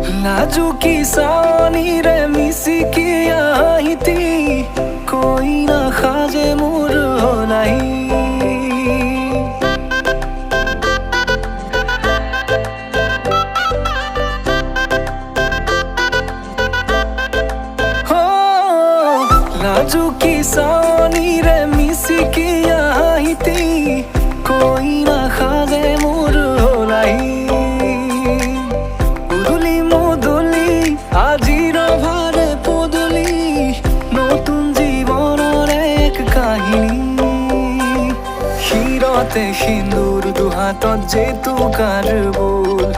लाजुकी सानी रे मिसिकी आईती कोई ना खाजे मोर नहीं हो लाजुकी सानी रे मिसिकी आईती कोई ना खाजे मोर नहीं আজির ভারে পদলি নতুন জীবনের এক কাহিনী শিরতে সিন্দুর দুহাতত যেতু কার বোল